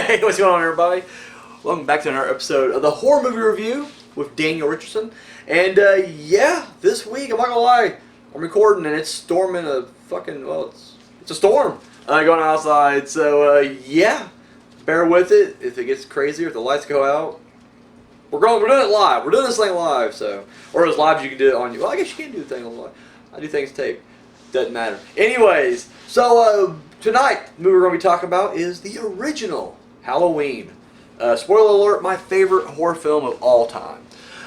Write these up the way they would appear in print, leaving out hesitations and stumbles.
Hey, what's going on, everybody? Welcome back to another episode of the Horror Movie Review with Daniel Richardson. And yeah, this week, I'm not gonna lie, I'm recording and it's storming a fucking, well, it's a storm going outside. So yeah, bear with it if it gets crazy or if the lights go out. We're doing it live. We're doing this thing live, so, or as live as you can do it on you. Well, I guess you can do the thing on live. I do things tape. Doesn't matter. Anyways, so tonight, the movie we're going to be talking about is the original Halloween. Spoiler alert, my favorite horror film of all time.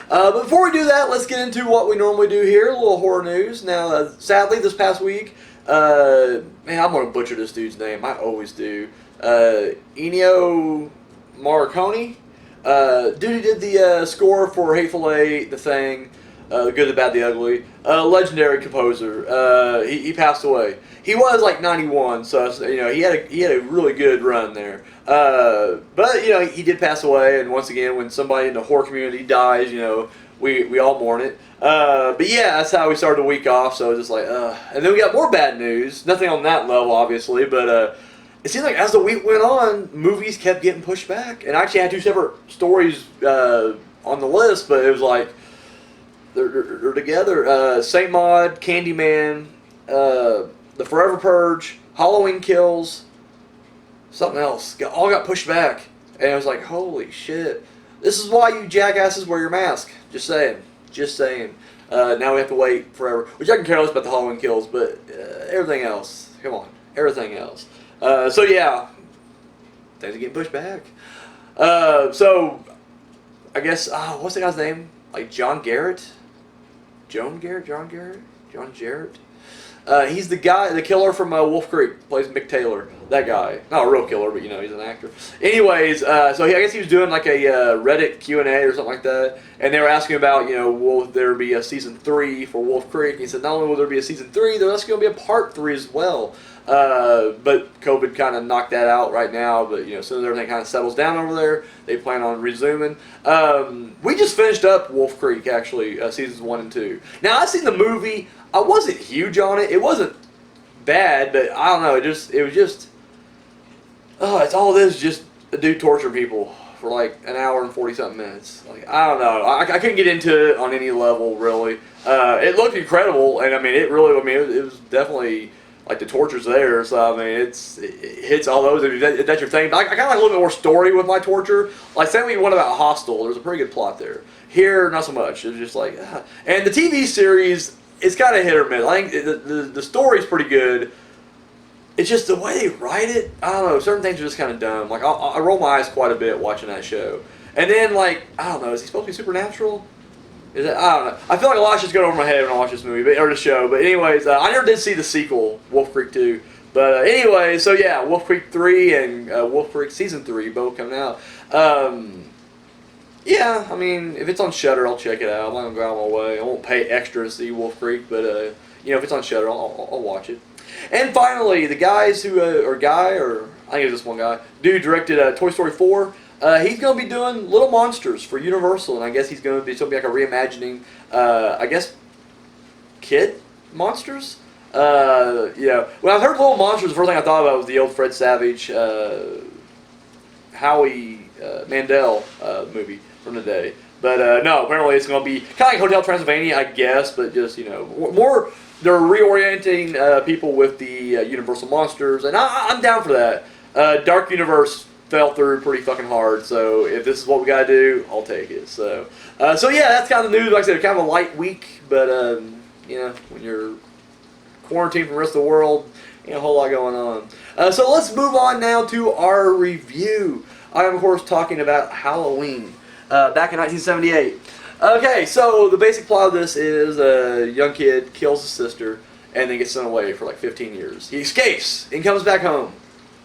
But before we do that, let's get into what we normally do here, a little horror news. Now, sadly, this past week, man, I'm going to butcher this dude's name. I always do. Ennio Morricone. Dude who did the score for Hateful Eight, The Thing, The Good, the Bad, the Ugly. Legendary composer. He passed away. He was like 91, so you know he had a really good run there. But you know he did pass away, and once again, when somebody in the horror community dies, you know we all mourn it. But yeah, that's how we started the week off. So just like, and then we got more bad news. Nothing on that level, obviously, but it seemed like as the week went on, movies kept getting pushed back. And I actually had two separate stories on the list, but it was like they're together. Saint Maud, Candyman, The Forever Purge, Halloween Kills, something else. All got pushed back. And I was like, holy shit. This is why you jackasses wear your mask. Just saying. Just saying. Now we have to wait forever. Which I can care less about the Halloween Kills, but everything else. Come on. Everything else. So yeah, things are getting pushed back. So I guess what's the guy's name? Like John Jarrett. He's the guy, the killer from Wolf Creek. Plays Mick Taylor. That guy, not a real killer, but you know he's an actor. Anyways, so I guess he was doing like a Reddit Q&A or something like that, and they were asking about, you know, will there be a season 3 for Wolf Creek? And he said not only will there be a season 3, there's also going to be a part 3 as well. But COVID kind of knocked that out right now. But you know, as soon as everything kind of settles down over there, they plan on resuming. We just finished up Wolf Creek actually, seasons 1 and 2. Now I've seen the movie. I wasn't huge on it. It wasn't bad, but I don't know. It was just. It's all this just a dude torturing people for like an hour and 40-something minutes. Like I don't know. I couldn't get into it on any level really. It looked incredible, and I mean it really. I mean it was definitely. Like the torture's there, so I mean it hits all those. If that's your thing. But I kind of like a little bit more story with my torture. Like say what you want about Hostel, there's a pretty good plot there. Here, not so much. It's just like, and the TV series is kind of hit or miss. I think the story's pretty good. It's just the way they write it. I don't know. Certain things are just kind of dumb. Like I roll my eyes quite a bit watching that show. And then like I don't know, is he supposed to be supernatural? Is it? I don't know. I feel like a lot shit's going over my head when I watch this movie, or the show. But anyways, I never did see the sequel, Wolf Creek 2. But anyway, so yeah, Wolf Creek 3 and Wolf Creek Season 3 both coming out. Yeah, I mean, if it's on Shudder, I'll check it out. I'm not going to go out of my way. I won't pay extra to see Wolf Creek, but you know, if it's on Shudder, I'll watch it. And finally, the guys who, I think it was just one guy, dude directed Toy Story 4. He's going to be doing Little Monsters for Universal, and I guess he's going to be like a reimagining, I guess, Kid Monsters? Yeah. When I heard Little Monsters, the first thing I thought about was the old Fred Savage, Howie Mandel movie from the day. But no, apparently it's going to be kind of like Hotel Transylvania, I guess, but just, you know, more, they're reorienting people with the Universal Monsters, and I'm down for that. Dark Universe fell through pretty fucking hard, so if this is what we gotta do, I'll take it. So yeah, that's kind of the news. Like I said, kind of a light week, but you know, when you're quarantined from the rest of the world, ain't a whole lot going on. So let's move on now to our review. I am of course talking about Halloween, back in 1978. Okay, so the basic plot of this is a young kid kills his sister and then gets sent away for like 15 years. He escapes and comes back home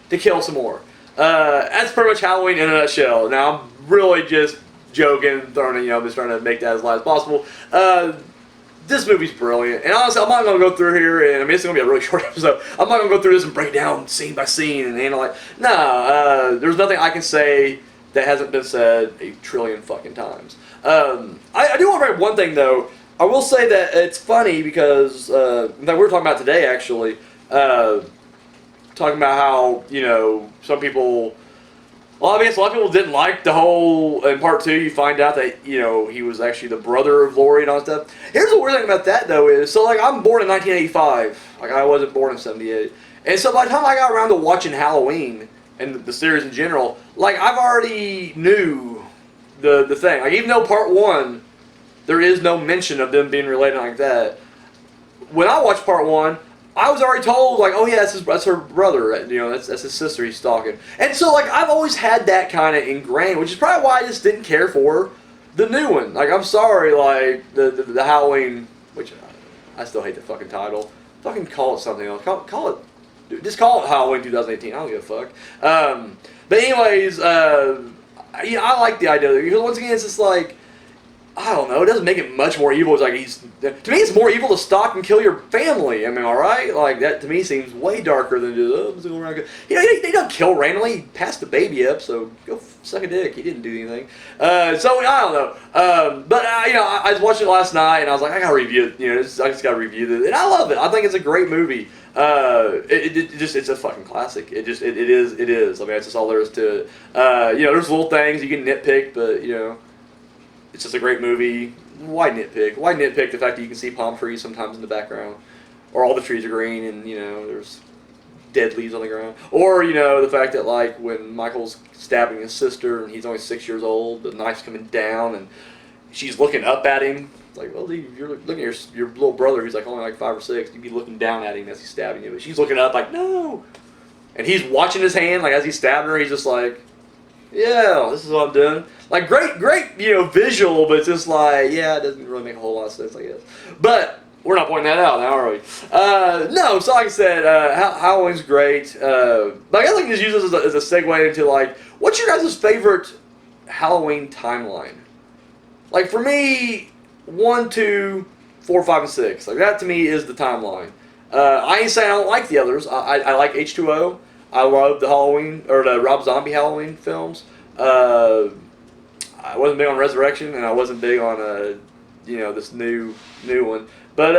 to kill some more. That's pretty much Halloween in a nutshell. Now, I'm really just joking, just trying to make that as light as possible. This movie's brilliant. And honestly, I'm not going to go through here, and I mean, it's going to be a really short episode. I'm not going to go through this and break down scene by scene and analyze. There's nothing I can say that hasn't been said a trillion fucking times. I do want to bring up one thing, though. I will say that it's funny because, that we were talking about today, actually, talking about how, you know, some people Well, I guess a lot of people didn't like the whole. In part 2, you find out that he was actually the brother of Lori and all that stuff. Here's the weird thing about that though is so like I'm born in 1985. Like I wasn't born in '78, and so by the time I got around to watching Halloween and the series in general, like I've already knew the thing. Like even though part 1, there is no mention of them being related like that. When I watched part 1, I was already told, like, oh yeah, that's her brother, that's his sister he's stalking. And so, like, I've always had that kind of ingrained, which is probably why I just didn't care for the new one. Like, I'm sorry, like, the Halloween, which I still hate the fucking title. Fucking call it something else. Just call it Halloween 2018. I don't give a fuck. But anyways, I like the idea of it, because once again, it's just like, I don't know. It doesn't make it much more evil. It's like to me, it's more evil to stalk and kill your family. I mean, all right, like that to me seems way darker than just go around. He don't kill randomly. He passed the baby up, so go suck a dick. He didn't do anything. So I don't know. But I was watching it last night, and I was like, I gotta review it. I just gotta review this, and I love it. I think it's a great movie. It's a fucking classic. It is. I mean, that's just all there is to it. There's little things you can nitpick, but it's just a great movie. Why nitpick? Why nitpick the fact that you can see palm trees sometimes in the background? Or all the trees are green and, there's dead leaves on the ground. Or, the fact that, like, when Michael's stabbing his sister and he's only 6 years old, the knife's coming down and she's looking up at him. It's like, well, you're looking at your little brother who's, like, only, like, 5 or 6. You'd be looking down at him as he's stabbing you. But she's looking up like, no! And he's watching his hand, like, as he's stabbing her, he's just like, yeah, this is what I'm doing. Like, great, visual, but it's just like, it doesn't really make a whole lot of sense, I guess. But we're not pointing that out now, are we? No, so like I said, Halloween's great. But I guess I can just use this as a segue into, like, what's your guys' favorite Halloween timeline? Like, for me, 1, 2, 4, 5, and 6. Like, that to me is the timeline. I ain't saying I don't like the others. I like H2O. I love the Halloween, or the Rob Zombie Halloween films. I wasn't big on Resurrection, and I wasn't big on, this new one. But,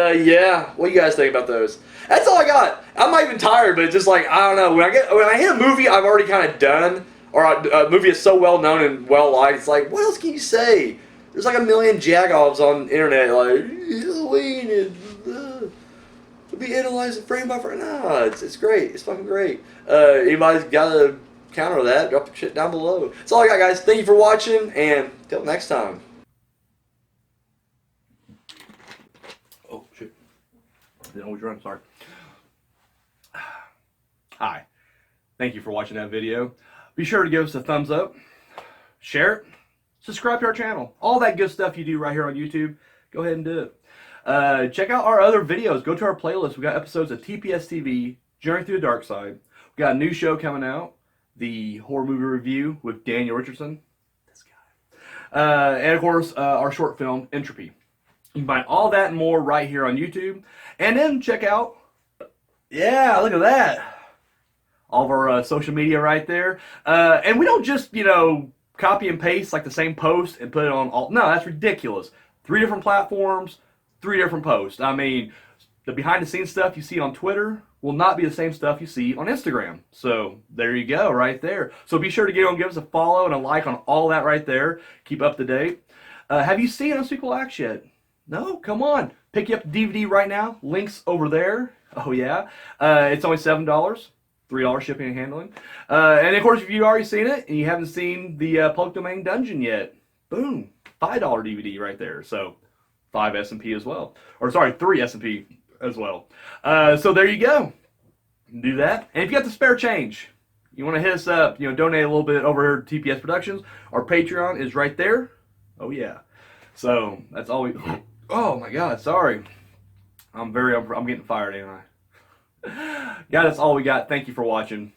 what do you guys think about those? That's all I got. I'm not even tired, but it's just like, I don't know. When I hit a movie I've already kind of done, or a movie that's so well known and well liked, it's like, what else can you say? There's like a million jagoffs on the internet, like, Halloween is, be analyzed frame by frame. No, it's great. It's fucking great. Anybody's got a counter that, drop the shit down below. That's all I got, guys. Thank you for watching, and till next time. Oh, shit. Didn't know which run, sorry. Hi. Thank you for watching that video. Be sure to give us a thumbs up, share it, subscribe to our channel. All that good stuff you do right here on YouTube, go ahead and do it. Check out our other videos. Go to our playlist. We got episodes of TPS TV, Journey Through the Dark Side. We got a new show coming out, the horror movie review with Daniel Richardson. This guy. And of course, our short film, Entropy. You can find all that and more right here on YouTube. And then check out, yeah, look at that. All of our social media right there. And we don't just, copy and paste like the same post and put it on all. No, that's ridiculous. 3 different platforms, 3 different posts. I mean, the behind the scenes stuff you see on Twitter will not be the same stuff you see on Instagram. So there you go, right there. So be sure to give us a follow and a like on all that right there. Keep up to date. Have you seen Unspeakable Acts yet? No? Come on. Pick you up the DVD right now. Links over there. Oh, yeah. It's only $7. $3 shipping and handling. And of course, if you've already seen it and you haven't seen the public domain dungeon yet, boom, $5 DVD right there. So 5 S&P as well. Or sorry, 3 S&P as well. So there you go. Do that. And if you got the spare change, you want to hit us up, donate a little bit over here to TPS Productions. Our Patreon is right there. Oh yeah. So that's all we. Oh my God, sorry. I'm getting fired, ain't I? Guys, that's all we got. Thank you for watching.